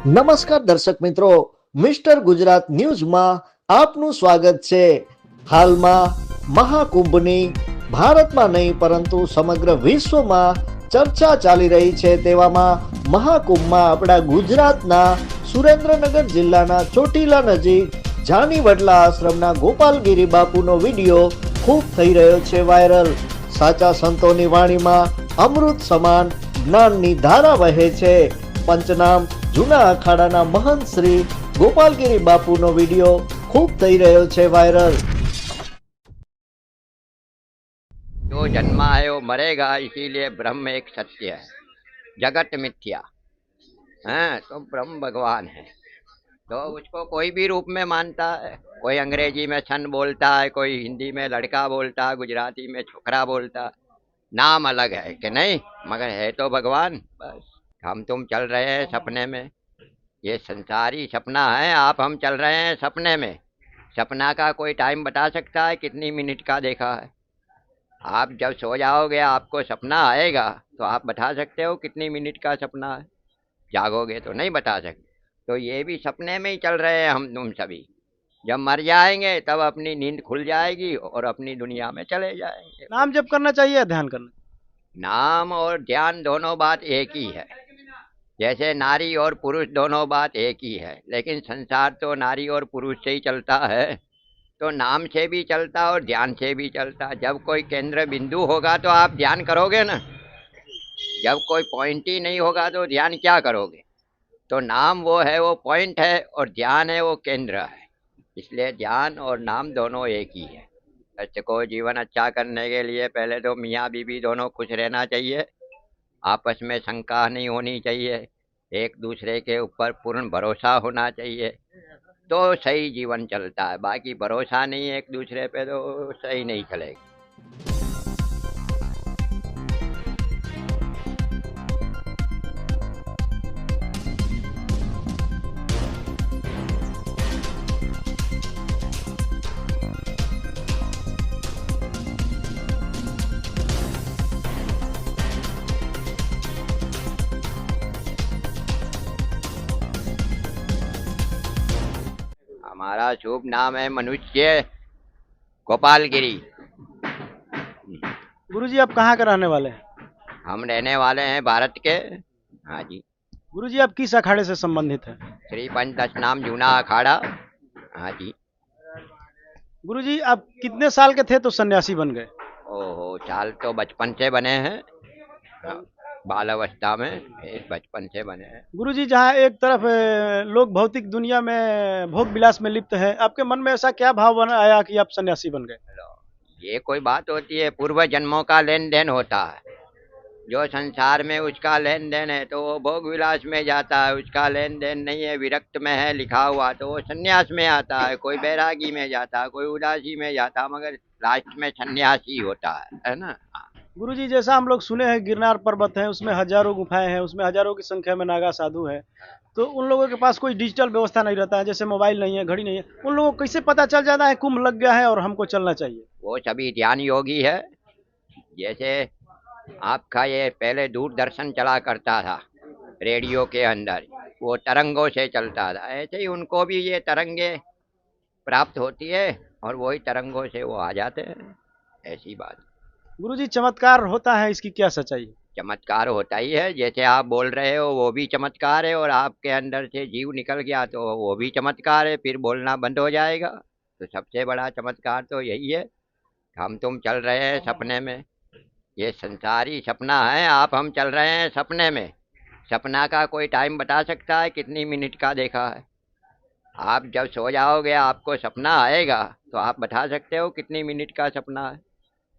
નમસ્કાર દર્શક મિત્રો, મિસ્ટર ગુજરાત ન્યૂઝમાં આપનું સ્વાગત છે। હાલમાં મહાકુંભની ભારતમાં નહીં પરંતુ સમગ્ર વિશ્વમાં ચર્ચા ચાલી રહી છે। તેવામાં મહાકુંભમાં આપણા ગુજરાતના સુરેન્દ્રનગર જિલ્લાના ચોટીલા નજીક જાનીવડલા આશ્રમના ગોપાલગીરી બાપુનો વિડીયો ખૂબ થઈ રહ્યો છે વાયરલ। સાચા સંતોની વાણીમાં અમૃત સમાન જ્ઞાનની ધારા વહે છે। પંચનામ જૂના અખાડાના મહંત શ્રી ગોપાલગીરી બાપુનો વિડીયો ખૂબ થઈ રહ્યો છે વાયરલ। जो जन्मा है वो मरेगा, इसीलिए ब्रह्म एक सत्य है, जगत मिथ्या है। तो ब्रह्म भगवान है, तो उसको कोई भी रूप में मानता है। कोई अंग्रेजी में सन बोलता है, कोई हिंदी में लड़का बोलता है, गुजराती में छोकरा बोलता है। नाम अलग है कि नहीं, मगर है तो भगवान। बस हम तुम चल रहे हैं सपने में, ये संसारी सपना है। आप हम चल रहे हैं सपने में। सपना का कोई टाइम बता सकता है कितनी मिनट का देखा है? आप जब सो जाओगे आपको सपना आएगा तो आप बता सकते हो कितनी मिनट का सपना है। जागोगे तो नहीं बता सकते। तो ये भी सपने में ही चल रहे हैं हम तुम सभी। जब मर जाएंगे तब अपनी नींद खुल जाएगी और अपनी दुनिया में चले जाएंगे। नाम जप करना चाहिए या ध्यान करना? नाम और ध्यान दोनों बात एक ही है। जैसे नारी और पुरुष दोनों बात एक ही है, लेकिन संसार तो नारी और पुरुष से ही चलता है, तो नाम से भी चलता और ध्यान से भी चलता। जब कोई केंद्र बिंदु होगा तो आप ध्यान करोगे ना। जब कोई पॉइंट ही नहीं होगा तो ध्यान क्या करोगे? तो नाम वो है, वो पॉइंट है, और ध्यान है वो केंद्र है। इसलिए ध्यान और नाम दोनों एक ही है। बच्चे को जीवन अच्छा करने के लिए पहले तो मियाँ बीवी दोनों खुश रहना चाहिए, आपस में शंका नहीं होनी चाहिए, एक दूसरे के ऊपर पूर्ण भरोसा होना चाहिए, तो सही जीवन चलता है। बाकी भरोसा नहीं है एक दूसरे पे तो सही नहीं चलेगा। हमारा शुभ नाम है मनुष्य गोपालगिरी। गुरुजी आप कहाँ के रहने वाले हैं? हम रहने वाले हैं भारत के। हाँ जी। गुरुजी आप किस अखाड़े से संबंधित हैं? श्री पंचनाम जूना अखाड़ा। हाँ जी। गुरुजी आप कितने साल के थे तो सन्यासी बन गए? ओहो, साल तो बचपन से बने हैं, बाल अवस्था में, बचपन से बने हैं। गुरुजी जहाँ एक तरफ लोग भौतिक दुनिया में भोग विलास में लिप्त हैं, आपके मन में ऐसा क्या भाव बना आया कि आप सन्यासी बन गए? ये कोई बात होती है? पूर्व जन्मों का लेन देन होता है। जो संसार में उसका लेन देन है तो वो भोग विलास में जाता है, उसका लेन देन नहीं है, विरक्त में है लिखा हुआ, तो वो सन्यास में आता है। कोई बैरागी में जाता है, कोई उदासी में जाता है, मगर लास्ट में सन्यासी होता है ना। गुरुजी जैसा हम लोग सुने हैं गिरनार पर्वत है, उसमें हजारों गुफाएं हैं, उसमें हजारों की संख्या में नागा साधु है, तो उन लोगों के पास कोई डिजिटल व्यवस्था नहीं रहता है, जैसे मोबाइल नहीं है, घड़ी नहीं है, उन लोगों को कैसे पता चल जाता है कुंभ लग गया है और हमको चलना चाहिए? वो सभी ध्यान योगी है। जैसे आपका ये पहले दूरदर्शन चला करता था रेडियो के अंदर, वो तरंगों से चलता था, ऐसे ही उनको भी ये तरंगे प्राप्त होती है और वही तरंगों से वो आ जाते हैं। ऐसी बात। गुरुजी चमत्कार होता है, इसकी क्या सच्चाई है? चमत्कार होता ही है। जैसे आप बोल रहे हो वो भी चमत्कार है, और आपके अंदर से जीव निकल गया तो वो भी चमत्कार है, फिर बोलना बंद हो जाएगा। तो सबसे बड़ा चमत्कार तो यही है, हम तुम चल रहे हैं सपने में। ये संसारी सपना है, आप हम चल रहे हैं सपने में। सपना का कोई टाइम बता सकता है कितनी मिनट का देखा है? आप जब सो जाओगे आपको सपना आएगा तो आप बता सकते हो कितनी मिनट का सपना है।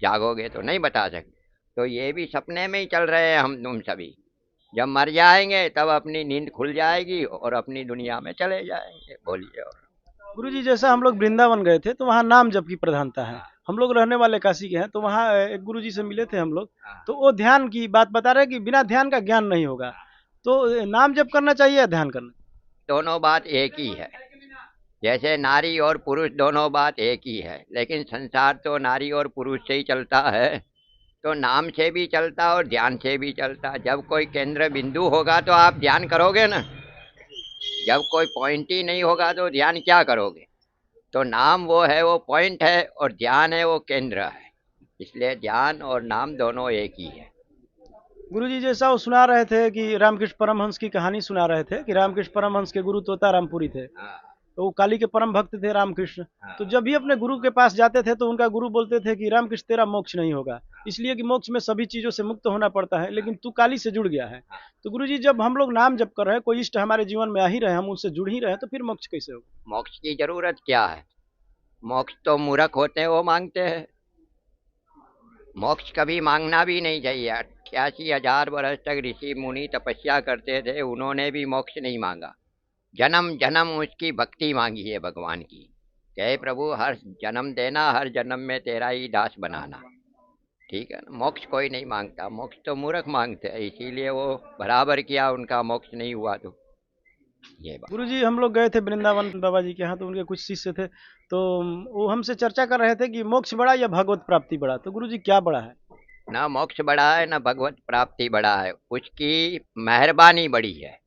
जागोगे तो नहीं बता सकते। तो ये भी सपने में ही चल रहे हैं हम तुम सभी। जब मर जाएंगे तब अपनी नींद खुल जाएगी और अपनी दुनिया में चले जाएंगे। बोलिए। और गुरुजी जैसा हम लोग वृंदावन गए थे तो वहाँ नाम जप की प्रधानता है, हम लोग रहने वाले काशी के हैं, तो वहाँ एक गुरुजी से मिले थे हम लोग, तो वो ध्यान की बात बता रहे कि बिना ध्यान का ज्ञान नहीं होगा, तो नाम जप करना चाहिए या ध्यान करना? दोनों बात एक ही है। जैसे नारी और पुरुष दोनों बात एक ही है, लेकिन संसार तो नारी और पुरुष से ही चलता है, तो नाम से भी चलता और ध्यान से भी चलता। जब कोई केंद्र बिंदु होगा तो आप ध्यान करोगे ना। जब कोई पॉइंट ही नहीं होगा तो ध्यान क्या करोगे? तो नाम वो है, वो पॉइंट है, और ध्यान है वो केंद्र है। इसलिए ध्यान और नाम दोनों एक ही है। गुरुजी जैसा वो सुना रहे थे कि रामकृष्ण परमहंस की कहानी सुना रहे थे कि रामकृष्ण परमहंस के गुरु तोतारामपुरी थे, हाँ, तो वो काली के परम भक्त थे रामकृष्ण। हाँ, तो जब भी अपने गुरु के पास जाते थे तो उनका गुरु बोलते थे कि रामकृष्ण तेरा मोक्ष नहीं होगा, इसलिए कि मोक्ष में सभी चीजों से मुक्त होना पड़ता है, लेकिन तू काली से जुड़ गया है। हाँ। तो गुरुजी जब हम लोग नाम जप कर रहे हैं, कोई इष्ट हमारे जीवन में आ ही रहे, हम उनसे जुड़ ही रहे हैं, तो फिर मोक्ष कैसे होगा? मोक्ष की जरूरत क्या है? मोक्ष तो मूर्ख होते हैं, वो मांगते हैं। मोक्ष कभी मांगना भी नहीं चाहिए। 88,000 वर्ष तक ऋषि मुनि तपस्या करते थे, उन्होंने भी मोक्ष नहीं मांगा। जन्म जन्म उसकी भक्ति मांगी है भगवान की। कहे प्रभु हर जन्म देना, हर जन्म में तेरा ही दास बनाना। ठीक है ना? मोक्ष कोई नहीं मांगता, मोक्ष तो मूर्ख मांगते हैं, इसीलिए वो बराबर किया, उनका मोक्ष नहीं हुआ। तो ये बात। गुरुजी हम लोग गए थे वृंदावन बाबा जी के यहाँ, तो उनके कुछ शिष्य थे, तो वो हमसे चर्चा कर रहे थे कि मोक्ष बड़ा या भगवत प्राप्ति बड़ा, तो गुरुजी क्या बड़ा है? ना मोक्ष बड़ा है, ना भगवत प्राप्ति बड़ा है। उसकी मेहरबानी बड़ी है,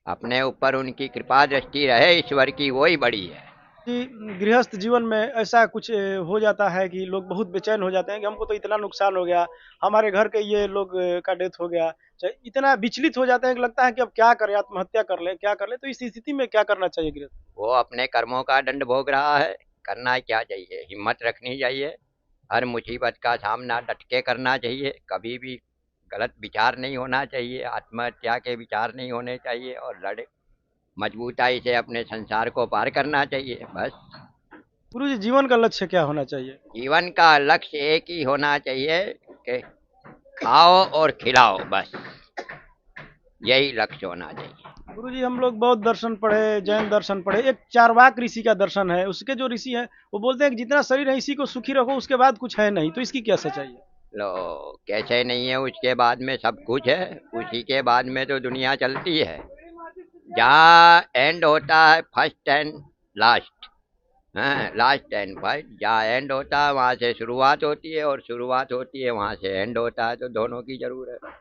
अपने ऊपर उनकी कृपा दृष्टि रहे ईश्वर की, वही बड़ी है। कि गृहस्थ जीवन में ऐसा कुछ हो जाता है कि लोग बहुत बेचैन हो जाते हैं कि हमको तो इतना नुकसान हो गया, हमारे घर के ये लोग का डेथ हो गया, चाहे इतना विचलित हो जाते हैं कि लगता है कि अब क्या करें, आत्महत्या कर ले, क्या कर ले। तो इस स्थिति में क्या करना चाहिए गृहस्थ? वो अपने कर्मों का दंड भोग रहा है, करना क्या चाहिए? हिम्मत रखनी चाहिए, हर मुसीबत का सामना डट के करना चाहिए, कभी भी गलत विचार नहीं होना चाहिए, आत्महत्या के विचार नहीं होने चाहिए, और लड़े मजबूताई से अपने संसार को पार करना चाहिए। बस गुरुजी जीवन का लक्ष्य क्या होना चाहिए? जीवन का लक्ष्य एक ही होना चाहिए कि खाओ और खिलाओ, बस यही लक्ष्य होना चाहिए। गुरुजी हम लोग बौद्ध दर्शन पढ़े, जैन दर्शन पढ़े, एक चारवाक ऋषि का दर्शन है, उसके जो ऋषि हैं वो बोलते हैं कि जितना शरीर है इसी को सुखी रखो, उसके बाद कुछ है नहीं। तो इसकी क्या सच्चाई है? लो, कैसे नहीं है? उसके बाद में सब कुछ है, उसी के बाद में तो दुनिया चलती है। जहाँ एंड होता है फर्स्ट एंड लास्ट, हाँ, लास्ट एंड फर्स्ट, जहाँ एंड होता है वहाँ से शुरुआत होती है, और शुरुआत होती है वहाँ से एंड होता है, तो दोनों की जरूरत है।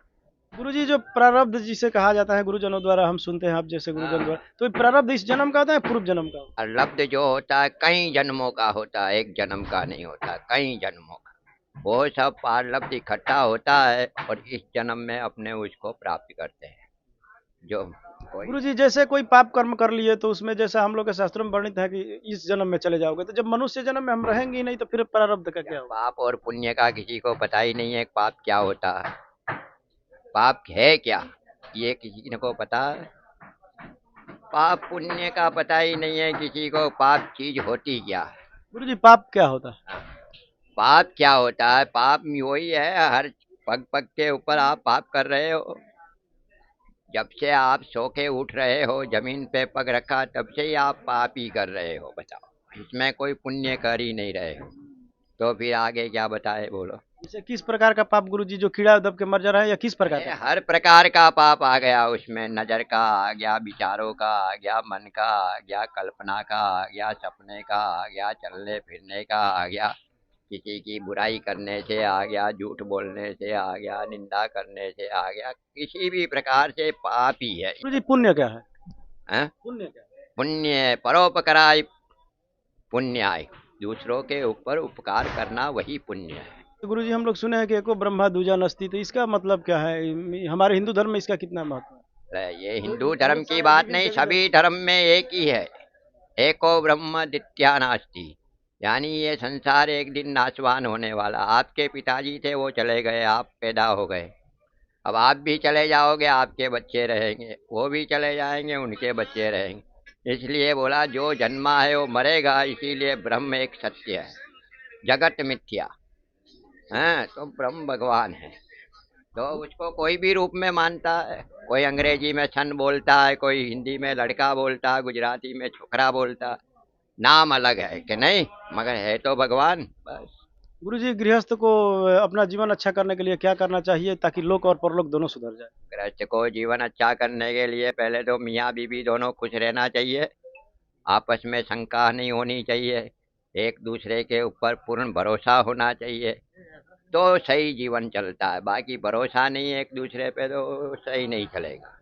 गुरुजी जो प्रारब्ध जिसे कहा जाता है, गुरुजनों द्वारा हम सुनते हैं, आप जैसे गुरुजन द्वारा, तो ये प्रारब्ध इस जन्म का होता है, पूर्व जन्म का होता और लब्ध जो होता है कई जन्मों का होता है, एक जन्म का नहीं होता, कई जन्मों का। वो सब पारलब्ध इकट्ठा होता है, और इस जन्म में अपने उसको प्राप्त करते हैं। जो है? कोई गुरुजी जैसे कोई पाप कर्म कर लिए, तो उसमें जैसा हम लोग के शास्त्रों में वर्णित है कि इस जन्म में चले जाओगे, तो जब मनुष्य जन्म में हम रहेंगे ही नहीं, तो फिर प्रारब्ध का क्या होगा? पाप और पुण्य का किसी को पता ही नहीं है, पाप क्या होता है, पाप है क्या, ये किसी को पता है? पाप पुण्य का पता ही नहीं है किसी को, पाप चीज होती क्या है? गुरुजी पाप क्या होता है? पाप क्या होता है? पाप वही है, हर पग पग के ऊपर आप पाप कर रहे हो। जब से आप सो के उठ रहे हो, जमीन पे पग रखा, तब से ही आप पाप ही कर रहे हो। बताओ, इसमें कोई पुण्य कर ही नहीं रहे हो, तो फिर आगे क्या बताए, बोलो। जैसे किस प्रकार का पाप गुरुजी, जो कीड़ा दब के मर जा रहा है, या किस प्रकार अरे का? हर प्रकार का पाप आ गया उसमें, नजर का आ गया, विचारों का आ गया, मन का आ गया, कल्पना का आ गया, सपने का आ गया, चलने फिरने का आ गया, किसी की बुराई करने से आ गया, झूठ बोलने से आ गया, निंदा करने से आ गया, किसी भी प्रकार से पाप ही है। गुरुजी पुण्य क्या है? हैं? पुण्य क्या है? पुण्य परोपकाराय पुण्याय, दूसरों के ऊपर उपकार करना वही पुण्य है। तो गुरुजी हम लोग सुने हैं कि एको ब्रह्मा दूजा नस्ति, तो इसका मतलब क्या है? हमारे हिंदू धर्म में इसका कितना महत्व है? अरे ये हिंदू धर्म की बात नहीं, सभी धर्म में एक ही है। एको ब्रह्म द्वितीया नास्ति, यानी ये संसार एक दिन नाशवान होने वाला। आपके पिताजी थे, वो चले गए, आप पैदा हो गए, अब आप भी चले जाओगे, आपके बच्चे रहेंगे, वो भी चले जाएंगे, उनके बच्चे रहेंगे। इसलिए बोला जो जन्मा है वो मरेगा, इसीलिए ब्रह्म एक सत्य है, जगत मिथ्या है, तो ब्रह्म भगवान है। तो उसको कोई भी रूप में मानता है, कोई अंग्रेजी में सन बोलता है, कोई हिंदी में लड़का बोलता है, गुजराती में छोकरा बोलता है, नाम अलग है कि नहीं, मगर है तो भगवान। बस गुरुजी गृहस्थ को अपना जीवन अच्छा करने के लिए क्या करना चाहिए, ताकि लोक और परलोक दोनों सुधर जाए? गृहस्थ को जीवन अच्छा करने के लिए पहले तो मियाँ बीवी दोनों खुश रहना चाहिए, आपस में शंका नहीं होनी चाहिए, एक दूसरे के ऊपर पूर्ण भरोसा होना चाहिए, तो सही जीवन चलता है। बाकी भरोसा नहीं है एक दूसरे पे, तो सही नहीं चलेगा।